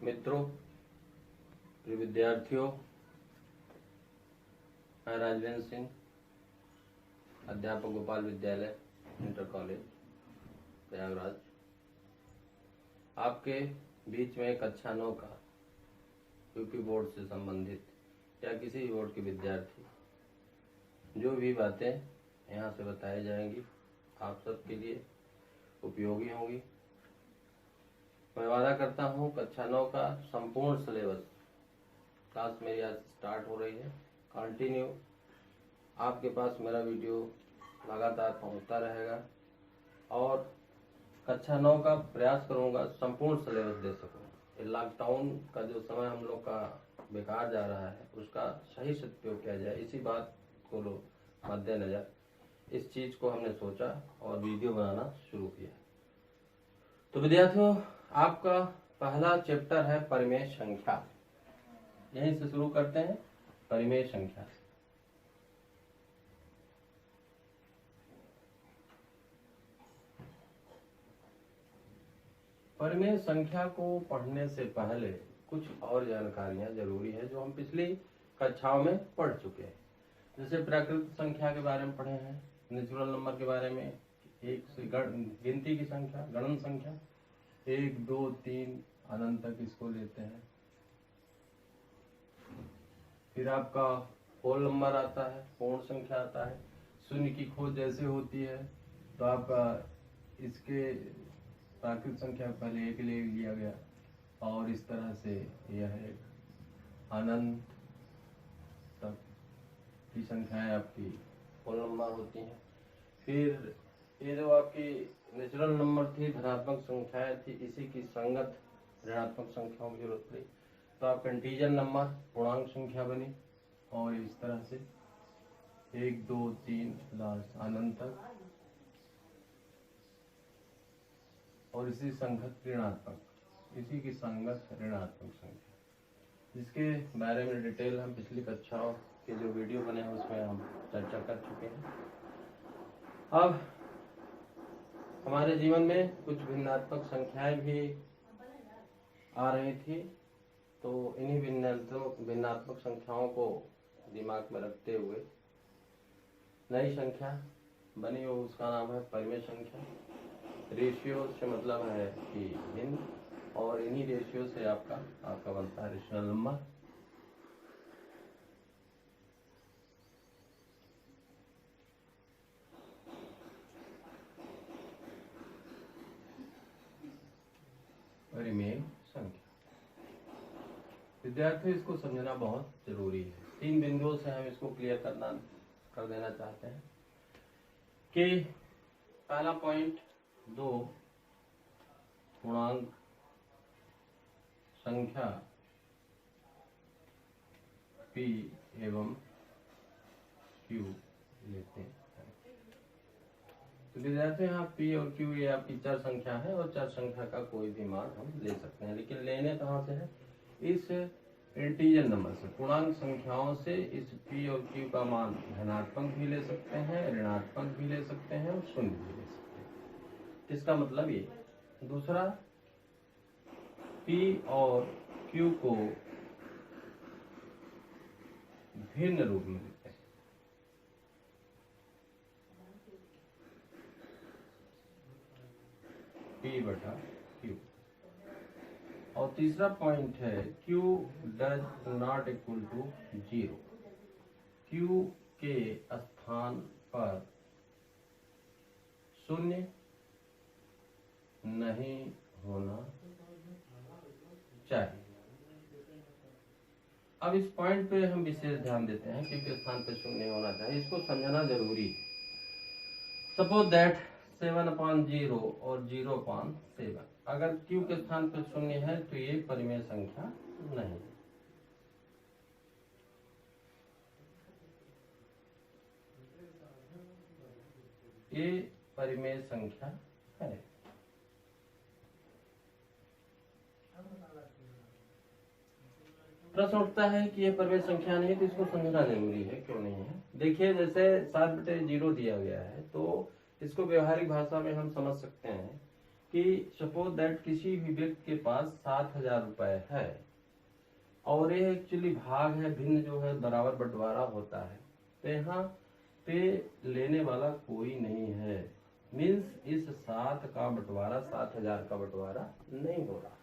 मित्रों, प्रिय विद्यार्थियों, मैं राजवेंद्र सिंह, अध्यापक गोपाल विद्यालय इंटर कॉलेज प्रयागराज, आपके बीच में कक्षा 9 का यूपी बोर्ड से संबंधित या किसी भी बोर्ड के विद्यार्थी जो भी बातें यहाँ से बताई जाएंगी आप सबके लिए उपयोगी होंगी। मैं वादा करता हूँ कक्षा 9 का संपूर्ण सिलेबस क्लास मेरी आज स्टार्ट हो रही है। कंटिन्यू आपके पास मेरा वीडियो लगातार पहुँचता रहेगा और कक्षा 9 का प्रयास करूँगा संपूर्ण सिलेबस दे सकूँ। ये लॉकडाउन का जो समय हम लोग का बेकार जा रहा है उसका सही सदुपयोग किया जाए, इसी बात को मद्देनजर इस चीज़ को हमने सोचा और वीडियो बनाना शुरू किया। तो विद्यार्थियों, आपका पहला चैप्टर है परिमेय संख्या। यहीं से शुरू करते हैं, परिमेय संख्या। परिमेय संख्या को पढ़ने से पहले कुछ और जानकारियां जरूरी है जो हम पिछली कक्षाओं में पढ़ चुके हैं। जैसे प्राकृतिक संख्या के बारे में पढ़े हैं, नेचुरल नंबर के बारे में, एक से गिनती की संख्या, गणन संख्या, 1 2 3 अनंत तक इसको लेते हैं। फिर आपका होल नंबर आता है, पूर्ण संख्या आता है। शून्य की खोज जैसे होती है तो आपका इसके प्राकृतिक संख्या पहले 1 ले लिया गया और इस तरह से यह एक अनंत तक की संख्याएं आपकी होल नंबर होती हैं। फिर ये जो आपकी नेचुरल नंबर थी, धनात्मक संख्याएं थी, इसी की संगत ऋणात्मक संख्याओं की जरूरत पड़ी तो आपका इंटीजर नंबर पूर्णांक संख्या बनी और इस तरह से 1 2 3 लास्ट अनंत तक और इसी संगत ऋणात्मक, इसी की संगत ऋणात्मक संख्या, जिसके बारे में डिटेल हम पिछली कक्षाओं के जो वीडियो बने हैं उसमें हम चर्चा कर चुके हैं। अब हमारे जीवन में कुछ भिन्नात्मक संख्याएं भी आ रही थी, तो इन्हीं भिन्नात्मक संख्याओं को दिमाग में रखते हुए नई संख्या बनी हो, उसका नाम है परिमेय संख्या। रेशियो से मतलब है कि भिन्न, और इन्हीं रेशियो से आपका बनता है रेशनल नंबर। परिमेय संख्या विद्यार्थियों, इसको समझना बहुत जरूरी है। 3 बिंदुओं से हम इसको क्लियर कर देना चाहते हैं कि पहला पॉइंट, 2 पूर्णांक संख्या P एवं Q लेते हैं। तो विद्यार्थियों, यहाँ P और Q ये आपकी चर संख्या है और चर संख्या का कोई भी मान हम ले सकते हैं, लेकिन लेने कहाँ से है? इस इंटीजर नंबर से, पूर्णांक संख्याओं से इस P और Q का मान धनात्मक भी ले सकते हैं, ऋणात्मक भी ले सकते हैं और शून्य भी ले सकते हैं। इसका मतलब ये। दूसरा, P और Q को भिन्न रूप में लेते हैं। P बटा Q। और तीसरा पॉइंट है Q does not equal to 0। Q के स्थान पर शून्य नहीं होना चाहिए। अब इस पॉइंट पे हम विशेष ध्यान देते हैं, Q के स्थान पर शून्य होना चाहिए, इसको समझना जरूरी है। सपोज दैट 7/0 और 0/7, अगर Q के स्थान पर शून्य है तो ये परिमेय संख्या नहीं है। ये परिमेय संख्या है। प्रश्न उठता है कि ये परिमेय संख्या नहीं है तो इसको समझना जरूरी है, क्यों नहीं है? देखिए, जैसे 7/0 दिया गया है तो इसको व्यवहारिक भाषा में हम समझ सकते हैं कि सपोज दैट किसी भी व्यक्ति के पास 7,000 रुपए है और ये एक्चुअली भाग है, भिन्न जो है बराबर बंटवारा होता है, तो यहाँ पे लेने वाला कोई नहीं है। मीन्स इस 7 का बंटवारा 7,000 का बंटवारा नहीं हो रहा।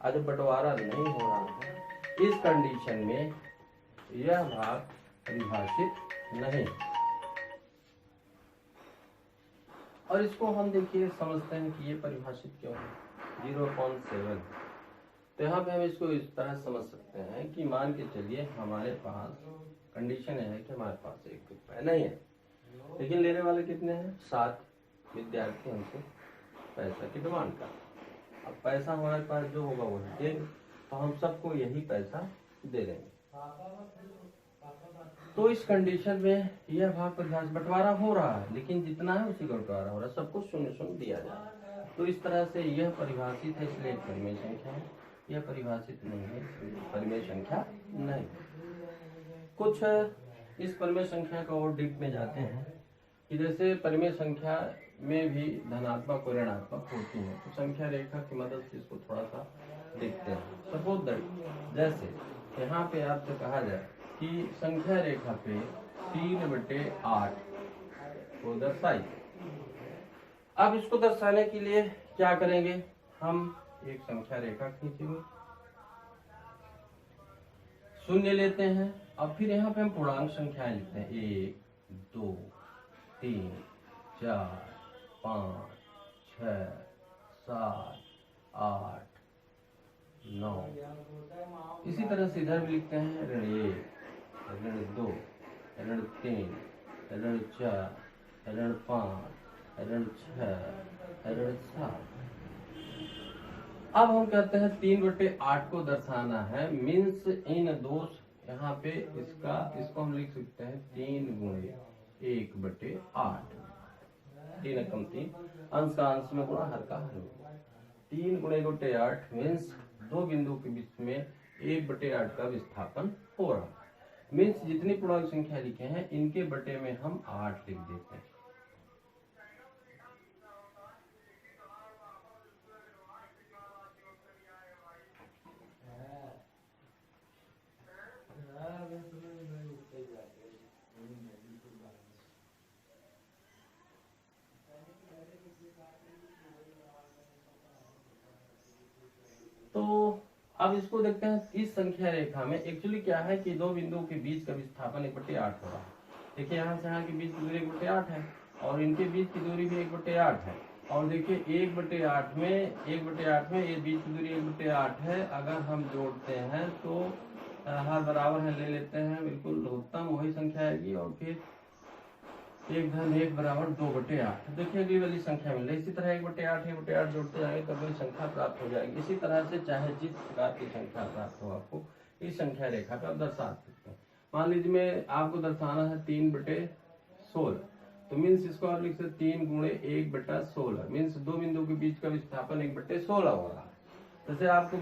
आज बंटवारा नहीं हो रहा है, इस कंडीशन में यह भाग परिभाषित नहीं। और इसको हम देखिए समझते हैं कि ये परिभाषित क्यों है, 0.7। तो यहाँ पे हम इसको इस तरह समझ सकते हैं कि मान के चलिए हमारे पास कंडीशन है कि हमारे पास 1 रुपया नहीं है, लेकिन लेने वाले कितने हैं, 7 विद्यार्थी हमसे पैसा की डिमांड कर। अब पैसा हमारे पास जो होगा वो देंगे, तो हम सबको यही पैसा दे देंगे। तो इस कंडीशन में यह भाग परिभाषित बंटवारा हो रहा है, लेकिन जितना है उसी का बंटवारा हो रहा है, सबको 0-0 दिया जा रहा है। तो इस तरह से यह परिभाषित है, इसलिए परिमेय संख्या है। यह परिभाषित नहीं है, परिमेय संख्या नहीं। कुछ इस परिमेय संख्या का और डीप में जाते हैं कि जैसे परिमेय संख्या में भी धनात्मक और ऋणात्मक होती है, तो संख्या रेखा की मदद से इसको थोड़ा सा देखते हैं। सपोज दैट जैसे यहाँ पे आपसे कहा जाए कि संख्या रेखा पे 3/8 को दर्शाइए। अब इसको दर्शाने के लिए क्या करेंगे, हम एक संख्या रेखा खींचेंगे, शून्य लेते हैं, अब फिर यहाँ पे हम पूर्णांक संख्याएं लिखते हैं, 1, 2, 3, 4, 5, 6, 7, 8, 9। इसी तरह से इधर भी लिखते हैं, ऋण 1, ऋण 2, ऋण 3, ऋण 4, ऋण 5, ऋण 6, ऋण 7। अब हम कहते हैं 3/8 को दर्शाना है, मीन्स इन दोष यहाँ पे इसको हम लिख सकते हैं 3 गुणे 1/8। 3 कम 3, अंश का अंश में गुणा, हर का हर में। 3 गुणे 1/8 मीन्स दो बिंदु के बीच में 1/8 का विस्थापन हो रहा है। मीन्स जितनी पूर्णांक संख्या लिखे हैं इनके बटे में हम 8 लिख देते हैं। तो अब इसको देखते हैं, इस संख्या रेखा में एक्चुअली क्या है कि दो बिंदुओं के बीच का विस्थापन 1/8 हो रहा है। देखिए यहाँ से यहाँ के बीच की दूरी 1/8 है और इनके बीच की दूरी भी 1/8 है। और देखिए 1/8 में ये बीच की दूरी 1/8 है। अगर हम जोड़ते हैं तो हर बराबर है ले लेते हैं, बिल्कुल उत्तम वही संख्या आएगी। और फिर 1/1 बराबर 2/8। देखिए अगली वाली संख्या मिल रही है। इसी तरह 1/8 जोड़ते जाएंगे तब वही संख्या प्राप्त हो जाएगी। इसी तरह से चाहे जिस प्रकार की संख्या प्राप्त हो आपको, इस संख्या रेखा पे आप दर्शा सकते हैं। मान लीजिए मैं आपको दर्शाना है 3/16, तो मीन्स इसको आप लिख सकते 3 गुणे 1/16, मीन्स दो बिंदु के बीच का विस्थापन 1/16 हो रहा है। जैसे आपको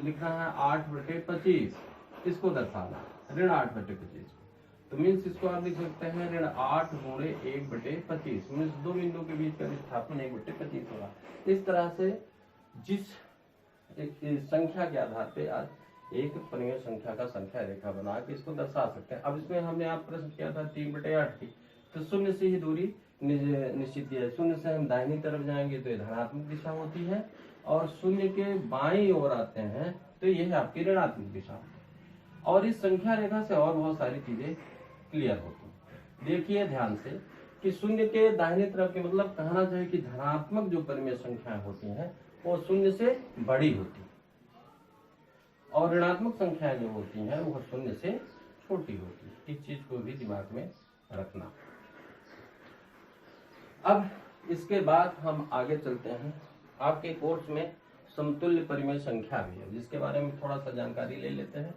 लिखना है 8/25, इसको दर्शाना है ऋण 8/25, तो मीन्स इसको आप लिख सकते हैं ऋण 8 गुणे 1/25, मीन्स दो बिंदु के बीच का विस्थापन 1/25 होगा। इस तरह से जिस संख्या के आधार पे आज एक परिमेय संख्या का संख्या रेखा बना के इसको दर्शा सकते हैं। अब इसमें हमने आप प्रश्न किया था 3/8 की, तो शून्य से ही दूरी निश्चित है। शून्य से हम दाहिनी तरफ जाएंगे तो ये धनात्मक दिशा होती है, और शून्य के बाईं ओर आते हैं तो यह आपकी ऋणात्मक दिशा। और इस संख्या रेखा से और बहुत सारी चीजें क्लियर होती है। देखिए ध्यान से कि शून्य के दाहिने तरफ के मतलब कहना चाहिए कि धनात्मक जो परिमेय संख्याएं होती हैं वो शून्य से बड़ी होती है, और ऋणात्मक संख्याएं जो होती हैं वो शून्य से छोटी होती है। इस चीज को भी दिमाग में रखना। अब इसके बाद हम आगे चलते हैं। आपके कोर्स में समतुल्य परिमेय संख्या भी है, जिसके बारे में थोड़ा सा जानकारी ले लेते हैं।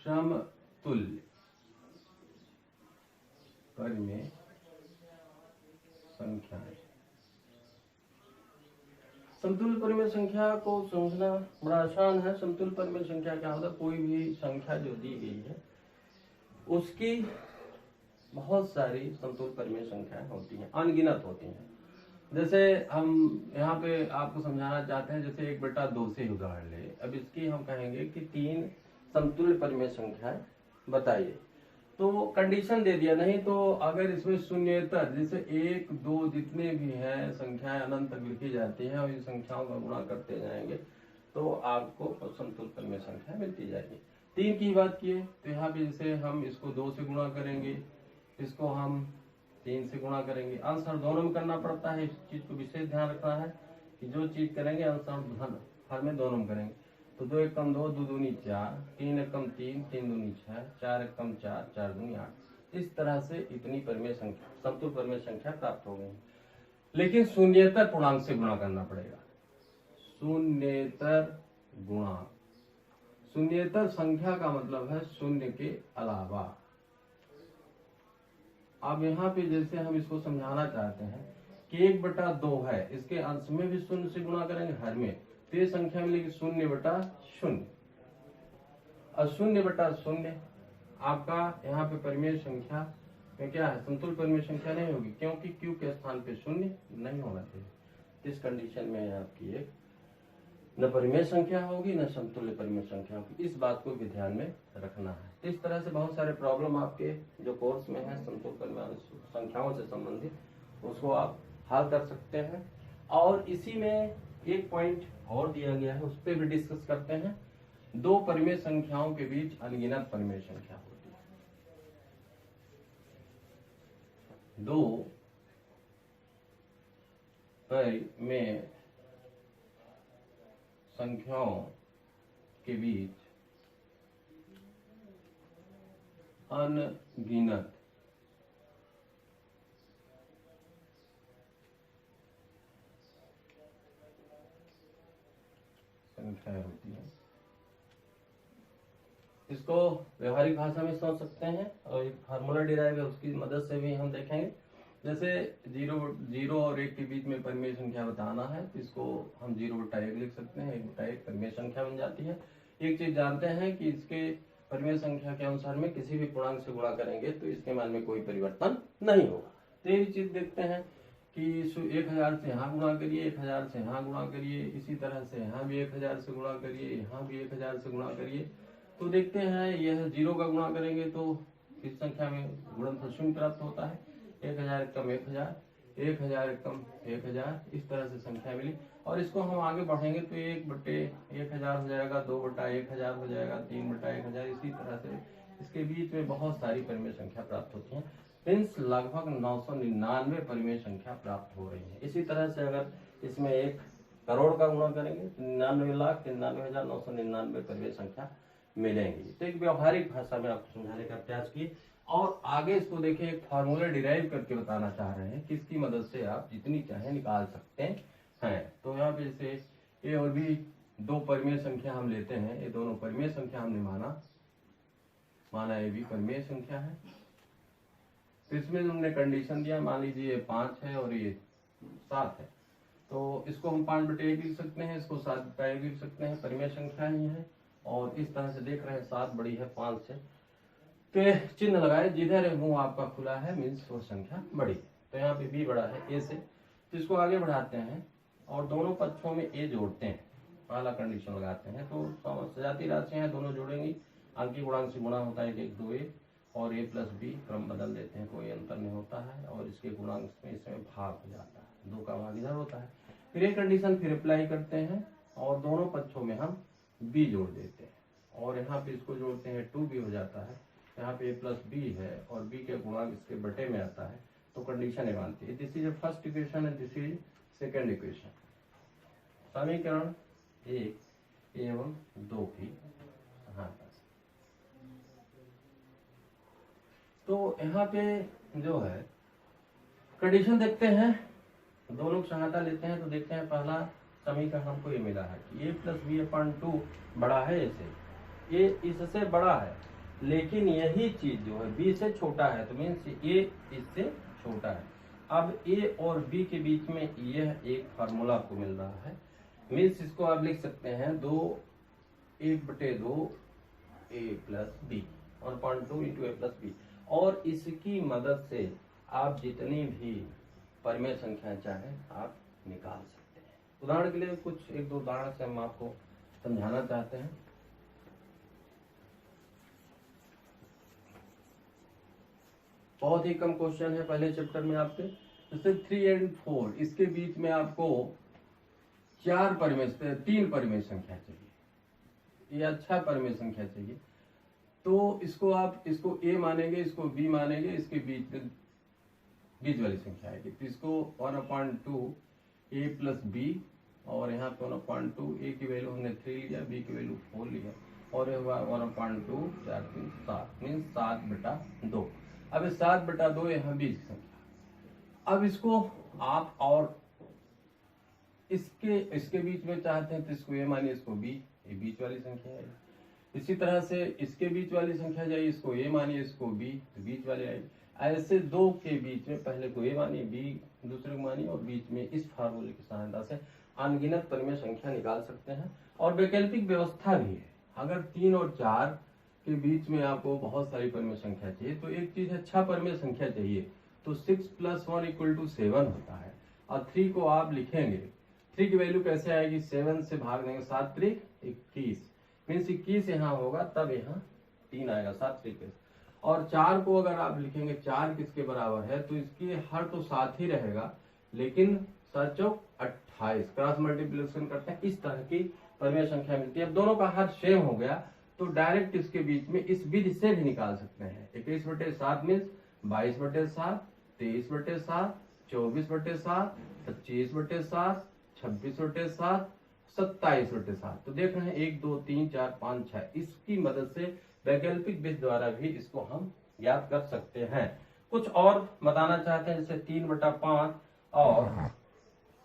समतुल्य परिमेय संख्याएं समतुल्य परिमेय संख्या को समझना बड़ा आसान है। समतुल्य परिमेय संख्या क्या होता है? कोई भी संख्या जो दी गई है उसकी बहुत सारी समतुल्य परिमेय संख्याएं होती हैं, अनगिनत होती हैं। जैसे हम यहाँ पे आपको समझाना चाहते हैं, जैसे 1/2 से उदाहरण ले। अब इसकी हम कहेंगे कि 3 समतुल्य परिमेय संख्याएं बताइए, तो कंडीशन दे दिया। नहीं तो अगर इसमें शून्येतर जैसे 1, 2 जितने भी हैं संख्याएं अनंत तक लिखी जाती हैं और इन संख्याओं का गुणा करते जाएंगे तो आपको समतुल्य परिमेय संख्या मिलती जाएगी। 3 की बात किए तो यहाँ पे जैसे हम इसको 2 से गुणा करेंगे, इसको हम 3 से गुणा करेंगे। अंश और दोनों में करना पड़ता है, इस चीज को विशेष ध्यान रखना है कि जो चीज करेंगे अंश और धन हर में दोनों में करेंगे। तो 2 एकम 2, 2 दूनी 4, 3 एकम 3, 3 दूनी 6, 4 एकम 4, 4 दूनी 8। इस तरह से इतनी परिमेय संख्या समतुल्य परिमेय संख्या प्राप्त हो गई। लेकिन शून्येतर पूर्णांक से गुणा करना पड़ेगा। शून्येतर गुणांक, शून्येतर संख्या का मतलब है शून्य के अलावा। अब यहाँ पे जैसे हम इसको समझाना चाहते हैं कि 1/2 है, इसके अंश में भी शून्य से गुणा करेंगे, हर में, तो ये संख्या मिलेगी 0/0। और 0/0 आपका यहाँ पे परिमेय संख्या में क्या है? समतुल्य परिमेय संख्या नहीं होगी, क्योंकि Q के स्थान पे 0 नहीं होना चाहिए। इस कंडीशन में आपकी एक न परिमेय संख्या होगी न समतुल्य परिमेय संख्या होगी। इस बात को भी ध्यान में रखना है। इस तरह से बहुत सारे प्रॉब्लम आपके जो कोर्स में है समतुल्य परिमेय संख्याओं से संबंधित उसको आप हल कर सकते हैं। और इसी में एक पॉइंट और दिया गया है, उस पर भी डिस्कस करते हैं। 2 परिमेय संख्याओं के बीच अनगिनत परिमेय संख्या होती है। 2 परिमेय संख्याओं के बीच अनगिनत संख्याएं होती है। इसको व्यवहारिक भाषा में सोच सकते हैं और एक फार्मूला डिराइव है, उसकी मदद से भी हम देखेंगे। जैसे 0 और 1 के बीच में परिमेय संख्या बताना है तो इसको हम 0/1 लिख सकते हैं। 1/1 परिमेय संख्या बन जाती है। एक चीज जानते हैं कि इसके परिमेय संख्या के अनुसार में किसी भी पूर्णांक से गुणा करेंगे तो इसके मान में कोई परिवर्तन नहीं होगा। तो ये चीज देखते हैं कि 1000 से यहाँ गुणा करिए, 1000 से यहाँ गुणा करिए, इसी तरह से यहाँ भी 1000 से गुणा करिए, यहाँ भी 1000 से गुणा करिए। तो देखते हैं यह 0 का गुणा करेंगे तो इस संख्या में गुणनफल 0 प्राप्त होता है। 1000 एकम 1000, 1000 एकम 1000, इस तरह से संख्या मिली। और इसको हम आगे बढ़ेंगे तो 1/1000 हो जाएगा, 2/1000 हो जाएगा, 3/1000। इसी तरह से इसके बीच में बहुत सारी परिमेय संख्या प्राप्त होती है। मीन्स लगभग 999 परिमेय संख्या प्राप्त हो रही है। इसी तरह से अगर इसमें 1 करोड़ का गुणा करेंगे तो 99,93,999 परिमेय संख्या मिलेंगी। तो एक व्यवहारिक भाषा में आपको समझाने का प्रयास किए और आगे इसको देखिए एक फार्मूला डिराइव करके बताना चाह रहे हैं, किसकी मदद से आप जितनी चाहे निकाल सकते हैं। तो यहाँ पे जैसे ए और बी 2 परिमेय संख्या हम लेते हैं, ये दोनों परिमेय संख्या हमने माना ए भी परिमेय संख्या है। तो इसमें हमने कंडीशन दिया, मान लीजिए ये 5 है और ये 7 है, तो इसको हम 5/1 लिख सकते हैं, इसको 7/1 लिख सकते हैं, परिमेय संख्या ही है। और इस तरह से देख रहे हैं 7 बड़ी है 5 से, तो चिन्ह लगाए, जिधर मुंह आपका खुला है मीन्स वो संख्या बड़ी है। तो यहाँ पे बी बड़ा है ए से, तो इसको आगे बढ़ाते हैं और दोनों पक्षों में ए जोड़ते हैं, पहला कंडीशन लगाते हैं। तो सजाती राशियां हैं, दोनों जोड़ेंगी, अंकीय गुणांक से गुणा होता है 1, 2 ए और a प्लस बी क्रम बदल देते हैं, कोई अंतर नहीं होता है। और इसके गुणांक में इसमें भाग हो जाता है, 2 का भाग इधर होता है। फिर एक कंडीशन फिर अप्लाई करते हैं और दोनों पक्षों में हम b जोड़ देते हैं और यहाँ पे इसको जोड़ते हैं 2b हो जाता है। यहाँ पे a प्लस बी है और b के गुणांक इसके बटे में आता है, तो कंडीशन ये मानती है। This is first equation and this is second equation. समीकरण 1 एवं 2 की सहायता। तो यहाँ पे जो है कंडीशन देखते हैं, दोनों की सहायता लेते हैं। तो देखते हैं पहला समीकरण हमको ये मिला है कि a प्लस बी अपॉन 2 बड़ा है a से, a इससे बड़ा है, लेकिन यही चीज जो है b से छोटा है, तो मीन्स a इससे छोटा है। अब a और b के बीच में यह एक फार्मूला आपको मिल रहा है मीन्स इसको आप लिख सकते हैं 1/2 a प्लस बी और 0.2 इंटू ए प्लस बी। और इसकी मदद से आप जितनी भी परिमेय संख्या चाहें आप निकाल सकते हैं। उदाहरण के लिए कुछ 1-2 उदाहरण से हम आपको समझाना चाहते हैं। बहुत ही कम क्वेश्चन है पहले चैप्टर में आपके, जैसे 3 और 4 इसके बीच में आपको 3 परिमेय संख्या चाहिए, ये अच्छा परिमेय संख्या चाहिए। तो इसको आप इसको ए मानेंगे, इसको बी मानेंगे, इसके बीच वाली संख्या आएगी। तो इसको 1/2 ए प्लस बी और यहाँ पे 1/2 ए की वैल्यू हमने 3 लिया, बी की वैल्यू 4 लिया और ये हुआ 1/2 4 3 7 मीन्स 7/2। अब 7/2 यहाँ बीच संख्या। अब इसको आप और इसके बीच में चाहते हैं तो इसको ए मानिए, इसको बी, ये बीच वाली संख्या है। इसी तरह से इसके बीच वाली संख्या जाइए, इसको ए मानिए, इसको बी, तो बीच वाले आएगी। ऐसे दो के बीच में पहले को ए मानिए, बी दूसरे को मानिए और बीच में इस फार्मूले की सहायता से अनगिनत परिमेय संख्या निकाल सकते हैं। और वैकल्पिक व्यवस्था भी है, अगर 3 और 4 के बीच में आपको बहुत सारी परिमेय संख्या चाहिए तो एक चीज अच्छा परिमेय संख्या चाहिए, तो 6 + 1 = 7 होता है। और 3 को आप लिखेंगे, 3 की वैल्यू कैसे आएगी, 7 से भाग देंगे, 7 × 3 = 21 मीन्स 21 यहाँ होगा, तब यहाँ 3 आएगा, 7 × 3 और 4 को अगर आप लिखेंगे 4 किसके बराबर है, तो इसके हर तो 7 ही रहेगा, लेकिन 7 चौक 28 क्रॉस मल्टीप्लिकेशन करते हैं, इस तरह की परिमेय संख्या मिलती है। अब दोनों का हर सेम हो गया तो डायरेक्ट इसके बीच में इस विधि से भी निकाल सकते हैं। 21/7 मीन्स 22/7, 23/7, 24/7, 25/7, 26/7, 27/7। तो देख रहे हैं 1 2 3 4 5 6, इसकी मदद से वैकल्पिक विधि द्वारा भी इसको हम ज्ञात कर सकते हैं। कुछ और बताना चाहते हैं, जैसे 3/5 और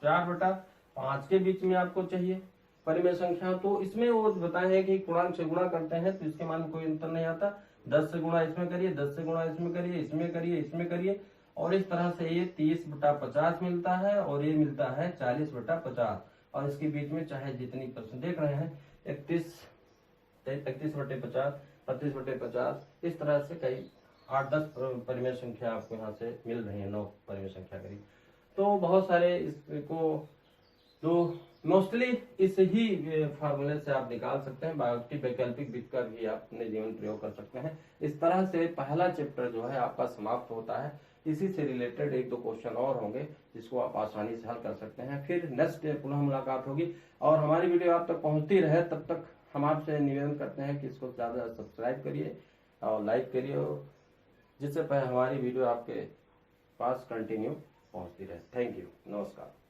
4/5 के बीच में आपको चाहिए परिमेय संख्या, तो इसमें वो बताए हैं कि पूर्णांक से गुणा करते हैं तो इसके मान में कोई अंतर नहीं आता। 10 से गुणा इसमें करिए, 10 से गुणा इसमें करिए, इसमें करिए, इसमें करिए, और इस तरह से ये 30/50 मिलता है और ये मिलता है 40/50। और इसके बीच में चाहे जितनी परसेंट देख रहे हैं 31/50, 32/50, इस तरह से कई 8-10 परिमेय संख्या आपको यहाँ से मिल रही है, 9 परिमेय संख्या करीब। तो बहुत सारे इसको तो मोस्टली इस ही फार्मूले से आप निकाल सकते हैं। बाकी वैकल्पिक विधि का भी आप अपने जीवन प्रयोग कर सकते हैं। इस तरह से पहला चैप्टर जो है आपका समाप्त होता है। इसी से रिलेटेड 1-2 क्वेश्चन और होंगे जिसको आप आसानी से हल कर सकते हैं। फिर नेक्स्ट पुनः मुलाकात होगी और हमारी वीडियो आप तक पहुंचती रहे, तब तक हम आपसे निवेदन करते हैं कि इसको ज्यादा सब्सक्राइब करिए और लाइक करिए, जिससे हमारी वीडियो आपके पास कंटिन्यू पहुंचती रहे। थैंक यू, नमस्कार।